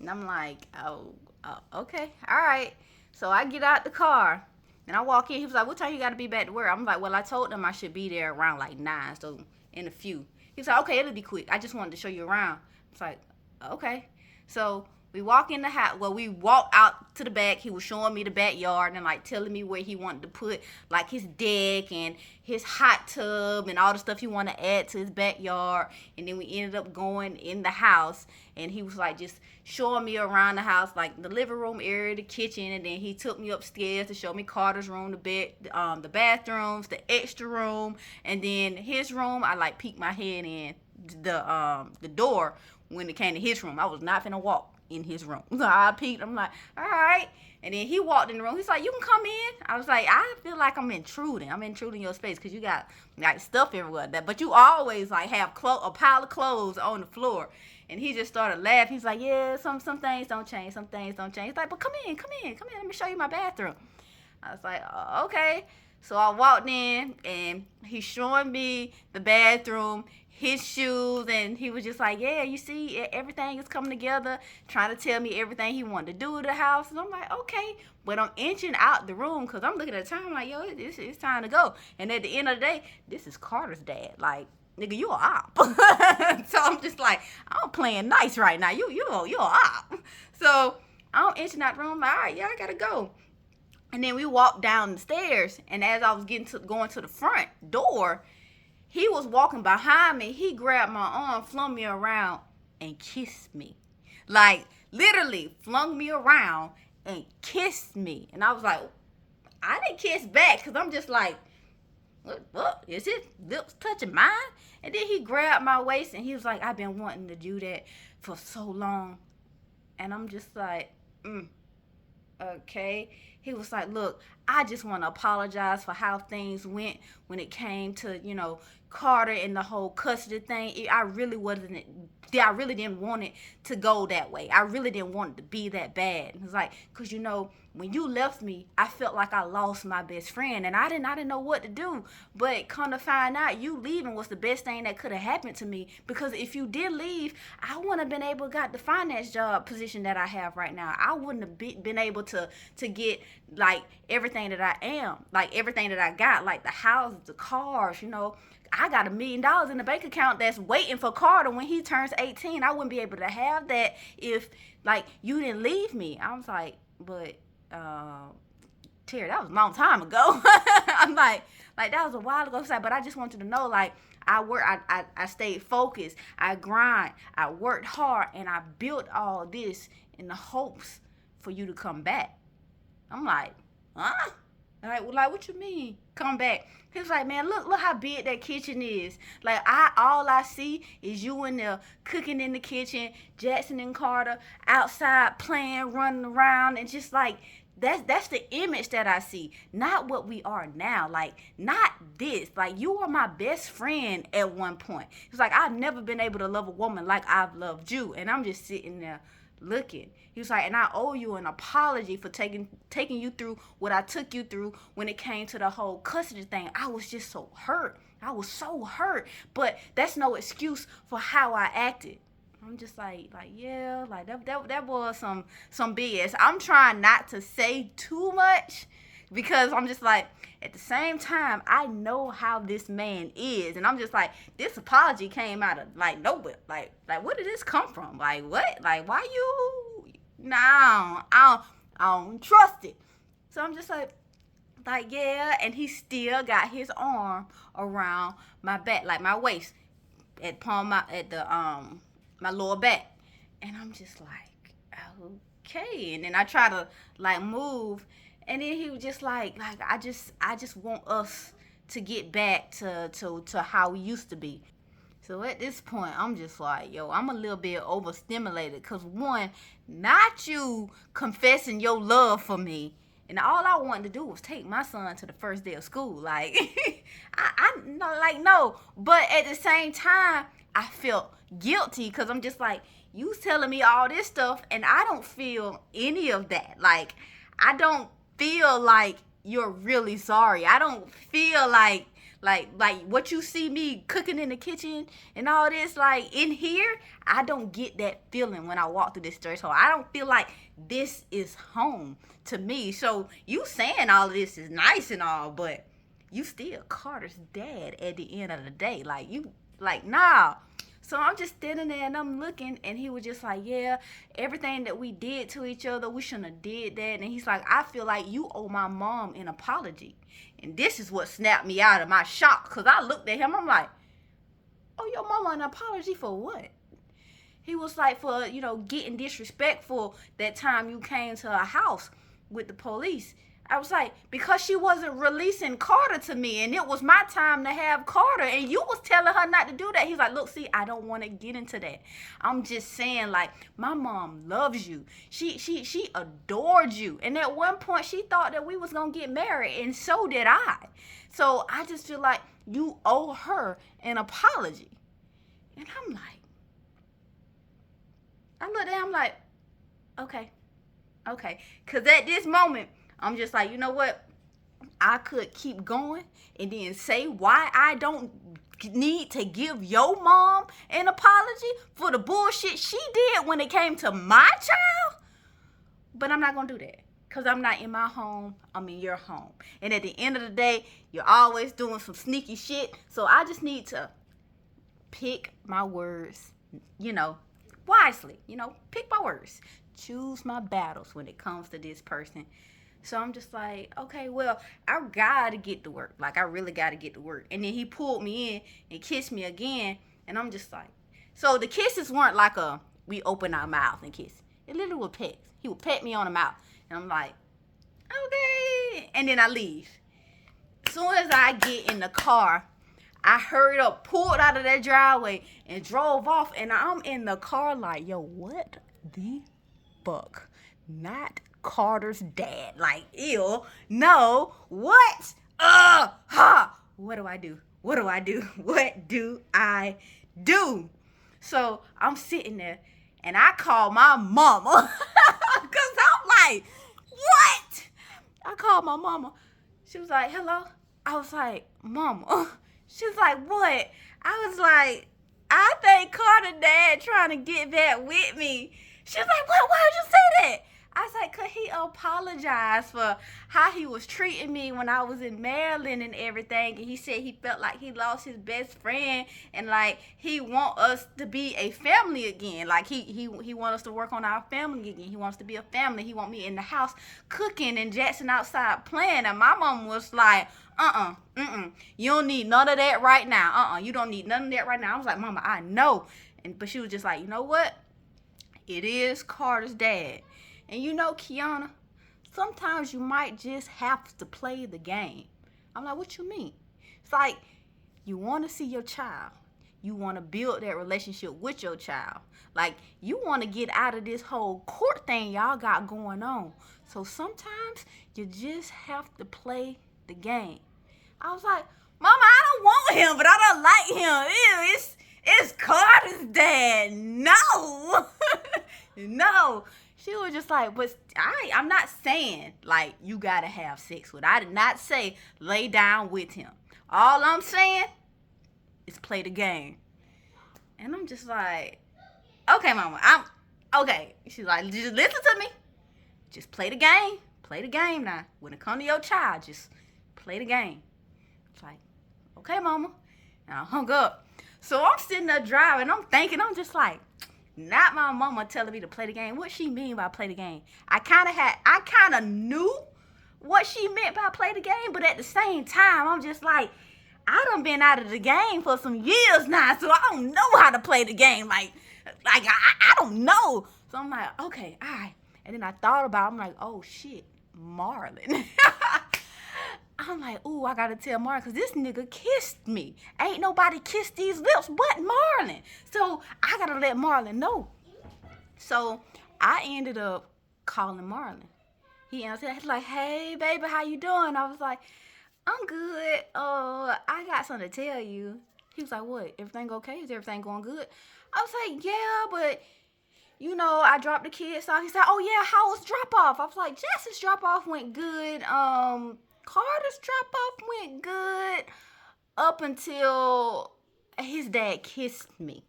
And I'm like, oh, okay, all right. So I get out the car and I walk in. He was like, what time you got to be back to work? I'm like, well, I told them I should be there around like 9, so in a few. He was like, okay, it'll be quick. I just wanted to show you around. It's like, okay. So we walk in the house. Well, we walked out to the back. He was showing me the backyard and like telling me where he wanted to put like his deck and his hot tub and all the stuff he wanted to add to his backyard. And then we ended up going in the house, and he was like just showing me around the house, like the living room area, the kitchen, and then he took me upstairs to show me Carter's room, the bed, the bathrooms, the extra room, and then his room. I like peeked my head in the door when it came to his room. I was not finna walk in his room. So I peeked. I'm like, all right. And then he walked in the room. He's like, you can come in. I was like, I feel like I'm intruding. I'm intruding your space because you got like stuff everywhere. But you always like have a pile of clothes on the floor. And he just started laughing. He's like, yeah, some things don't change. Some things don't change. He's like, but come in. Let me show you my bathroom. I was like, okay. So I walked in, and he's showing me the bathroom, his shoes, and he was just like, yeah, you see, everything is coming together, trying to tell me everything he wanted to do with the house. And I'm like, okay. But I'm inching out the room because I'm looking at the time. I'm like, yo, it's time to go. And at the end of the day, this is Carter's dad. Like, nigga, you a op. So I'm just like, I'm playing nice right now. You a op. So I'm inching out the room. I'm like, all right, yeah, I gotta go. And then we walked down the stairs, and as I was going to the front door, he was walking behind me. He grabbed my arm, flung me around, and kissed me. Like, literally flung me around and kissed me. And I was like, I didn't kiss back because I'm just like, what? Is his lips touching mine? And then he grabbed my waist and he was like, I've been wanting to do that for so long. And I'm just like, okay. He was like, look, I just want to apologize for how things went when it came to, Carter and the whole custody thing. I really didn't want it to go that way. I really didn't want it to be that bad. It's like, because when you left me, I felt like I lost my best friend, and I didn't know what to do. But come to find out, you leaving was the best thing that could have happened to me, because if you did leave, I wouldn't have been able to got the finance job position that I have right now. I wouldn't have been able to get like everything that I am, like everything that I got, like the houses, the cars, I got $1 million in the bank account that's waiting for Carter when he turns 18. I wouldn't be able to have that if, like, you didn't leave me. I was like, but, Terry, that was a long time ago. I'm like, that was a while ago. But I just want you to know, like, I stayed focused. I grind. I worked hard, and I built all this in the hopes for you to come back. I'm like, huh? Like, what you mean, come back? He was like, man, look how big that kitchen is. Like, all I see is you in there cooking in the kitchen, Jackson and Carter outside playing, running around, and just like, that's the image that I see. Not what we are now. Like, not this. Like, you were my best friend at one point. It's like, I've never been able to love a woman like I've loved you. And I'm just sitting there looking. He was like, and I owe you an apology for taking you through what I took you through when it came to the whole custody thing. I was just so hurt. I was so hurt. But that's no excuse for how I acted. I'm just like yeah, like that was some BS. I'm trying not to say too much because I'm just like, at the same time, I know how this man is, and I'm just like, this apology came out of like nowhere. Like where did this come from? Like, what? Like, why you? No, I don't trust it. So I'm just like yeah, and he still got his arm around my back, like my waist, at my lower back, and I'm just like, okay. And then I try to like move, and then he was just like I just want us to get back to how we used to be. So at this point, I'm just like, yo, I'm a little bit overstimulated, because one, not you confessing your love for me, and all I wanted to do was take my son to the first day of school. Like, no. But at the same time, I felt guilty, because I'm just like, you telling me all this stuff, and I don't feel any of that. Like, I don't feel like you're really sorry. I don't feel like Like what you see me cooking in the kitchen and all this, like in here, I don't get that feeling when I walk through this threshold. I don't feel like this is home to me. So you saying all of this is nice and all, but you still Carter's dad at the end of the day. Like you, like nah. So I'm just standing there and I'm looking, and he was just like, yeah, everything that we did to each other, we shouldn't have did that. And he's like, I feel like you owe my mom an apology. And this is what snapped me out of my shock, because I looked at him, I'm like, oh, your mama an apology for what? He was like, for, getting disrespectful that time you came to her house with the police. I was like, because she wasn't releasing Carter to me, and it was my time to have Carter, and you was telling her not to do that. He's like, look, see, I don't want to get into that. I'm just saying, like, my mom loves you. She adored you. And at one point, she thought that we was going to get married, and so did I. So I just feel like you owe her an apology. And I'm like, I looked at him, I'm like, okay. Because at this moment, I'm just like, you know what? I could keep going and then say why I don't need to give your mom an apology for the bullshit she did when it came to my child. But I'm not going to do that, because I'm not in my home. I'm in your home. And at the end of the day, you're always doing some sneaky shit. So I just need to pick my words, wisely. Pick my words. Choose my battles when it comes to this person. So I'm just like, okay, well, I gotta get to work. Like, I really gotta get to work. And then he pulled me in and kissed me again. And I'm just like, so the kisses weren't like we open our mouth and kiss. It literally was pets. He would pet me on the mouth. And I'm like, okay. And then I leave. As soon as I get in the car, I hurried up, pulled out of that driveway, and drove off. And I'm in the car like, yo, what the fuck? Not Carter's dad. Like, ew. No. What? What do I do? What do I do? What do I do? So I'm sitting there and I call my mama. Because I'm like, what? I called my mama. She was like, hello? I was like, mama. She was like, what? I was like, I think Carter's dad trying to get back with me. She was like, what? Why did you say that? I was like, could he apologize for how he was treating me when I was in Maryland and everything? And he said he felt like he lost his best friend, and like he want us to be a family again. Like he want us to work on our family again. He wants to be a family. He want me in the house cooking and Jackson outside playing. And my mom was like, you don't need none of that right now. You don't need none of that right now. I was like, mama, I know. But she was just like, you know what? It is Carter's dad. And Kiana, sometimes you might just have to play the game. I'm like, what you mean? It's like, you want to see your child. You want to build that relationship with your child. Like, you want to get out of this whole court thing y'all got going on. So sometimes you just have to play the game. I was like, mama, I don't want him, but I don't like him. Ew, it's Carter's dad. No. No. She was just like, but I'm not saying, like, you got to have sex with. I did not say lay down with him. All I'm saying is play the game. And I'm just like, okay, mama, okay. She's like, just listen to me. Just play the game. Play the game now. When it comes to your child, just play the game. It's like, okay, mama. And I hung up. So I'm sitting there driving. I'm thinking, I'm just like, not my mama telling me to play the game. What she mean by play the game? I kind of knew what she meant by play the game, but at the same time, I'm just like, I done been out of the game for some years now, so I don't know how to play the game. Like I don't know. So I'm like, okay, all right. And then I thought about it. I'm like, oh shit, Marlon. I'm like, ooh, I gotta tell Marlon, because this nigga kissed me. Ain't nobody kissed these lips but Marlon. So I gotta let Marlon know. So I ended up calling Marlon. He answered, he's like, hey, baby, how you doing? I was like, I'm good. I got something to tell you. He was like, what? Everything okay? Is everything going good? I was like, yeah, but I dropped the kids off. He said, oh yeah, how was drop off? I was like, Jess's drop off went good. Carter's drop off went good. up until his dad kissed me.